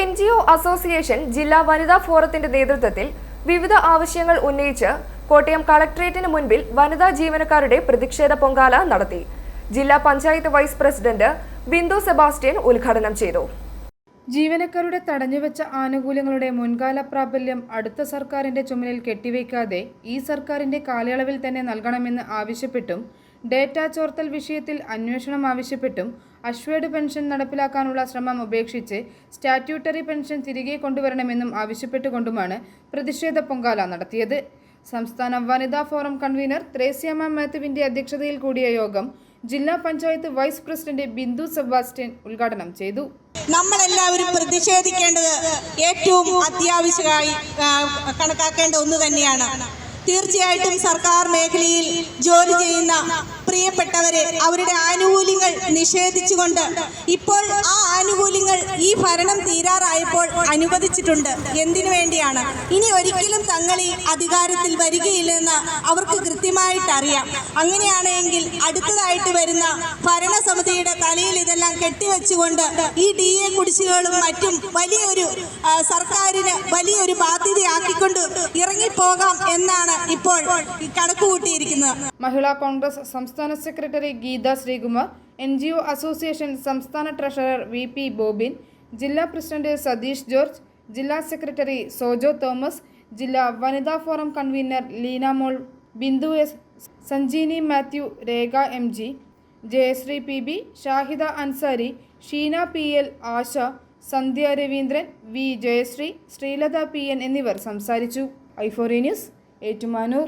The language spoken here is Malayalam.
NGO അസോസിയേഷൻ ജില്ലാ വനിതാ ഫോറത്തിന്റെ നേതൃത്വത്തിൽ വിവിധ ആവശ്യങ്ങൾ ഉന്നയിച്ച് കോട്ടയം കളക്ടറേറ്റിന് മുൻപിൽ വനിതാ ജീവനക്കാരുടെ പ്രതിഷേധ പൊങ്കാല നടത്തി. ജില്ലാ പഞ്ചായത്ത് വൈസ് പ്രസിഡന്റ് ബിന്ദു സെബാസ്റ്റ്യൻ ഉദ്ഘാടനം ചെയ്തു. ജീവനക്കാരുടെ തടഞ്ഞുവെച്ച ആനുകൂല്യങ്ങളുടെ മുൻകാല പ്രാബല്യം അടുത്ത സർക്കാരിന്റെ ചുമലിൽ കെട്ടിവയ്ക്കാതെ ഈ സർക്കാരിന്റെ കാലയളവിൽ തന്നെ നൽകണമെന്ന് ആവശ്യപ്പെട്ടും ഡേറ്റ ചോർത്തൽ വിഷയത്തിൽ അന്വേഷണം ആവശ്യപ്പെട്ടും അഷ്വേർഡ് പെൻഷൻ നടപ്പിലാക്കാനുള്ള ശ്രമം ഉപേക്ഷിച്ച് സ്റ്റാറ്റ്യൂട്ടറി പെൻഷൻ തിരികെ കൊണ്ടുവരണമെന്നും ആവശ്യപ്പെട്ടുകൊണ്ടുമാണ് പ്രതിഷേധ പൊങ്കാല നടത്തിയത്. സംസ്ഥാന വനിതാ ഫോറം കൺവീനർ ത്രേസ്യാമ്മ മാത്യുവിന്റെ അധ്യക്ഷതയിൽ കൂടിയ യോഗം ജില്ലാ പഞ്ചായത്ത് വൈസ് പ്രസിഡന്റ് ബിന്ദു സെബാസ്റ്റ്യൻ ഉദ്ഘാടനം ചെയ്തു. നമ്മളെല്ലാവരും പ്രതിഷേധിക്കേണ്ടത് ഏറ്റവും അത്യാവശ്യമായി കണക്കാക്കേണ്ട ഒന്ന് തന്നെയാണ്. തീർച്ചയായിട്ടും സർക്കാർ മേഖലയിൽ ജോലി ചെയ്യുന്ന പ്രിയപ്പെട്ടവരെ അവരുടെ ആനുകൂല്യങ്ങൾ നിഷേധിച്ചുകൊണ്ട് ഇപ്പോൾ ആ ആനുകൂല്യങ്ങൾ ഈ ഭരണം തീരാറായപ്പോൾ അനുവദിച്ചിട്ടുണ്ട്. എന്തിനു വേണ്ടിയാണ്? ഇനി ഒരിക്കലും തങ്ങൾ ഈ അധികാരത്തിൽ വരികയില്ലെന്ന് അവർക്ക് കൃത്യമായിട്ട് അറിയാം. അങ്ങനെയാണെങ്കിൽ അടുത്തതായിട്ട് വരുന്ന ഭരണസമിതിയുടെ തലയിൽ ഇതെല്ലാം കെട്ടിവെച്ചുകൊണ്ട് ഈ DA കുടിശ്ശികകളും മറ്റും വലിയൊരു സർക്കാരിന് വലിയൊരു ബാധ്യതയാക്കിക്കൊണ്ട് ഇറങ്ങിപ്പോകാം എന്നാണ് ഇപ്പോൾ കണക്കുകൂട്ടിയിരിക്കുന്നത്. മഹിളാ കോൺഗ്രസ് സംസ്ഥാന secretary Geetha Sreekumar, NGO association സംസ്ഥാന ട്രഷറർ VP ബോബിൻ, ജില്ലാ പ്രസിഡന്റ് സതീഷ് ജോർജ്, ജില്ലാ സെക്രട്ടറി സോജോ തോമസ്, ജില്ലാ വനിതാ forum convener Leena Mol, Bindu S, Sanjeeni Mathew, Rekha MG, Jayasree PB, Shahida Ansari, Sheena PL, Asha, Sandhya Raveendran, V Jayasree, Sreelatha PN എന്നിവർ സംസാരിച്ചു. i4 news, Ettumanoor.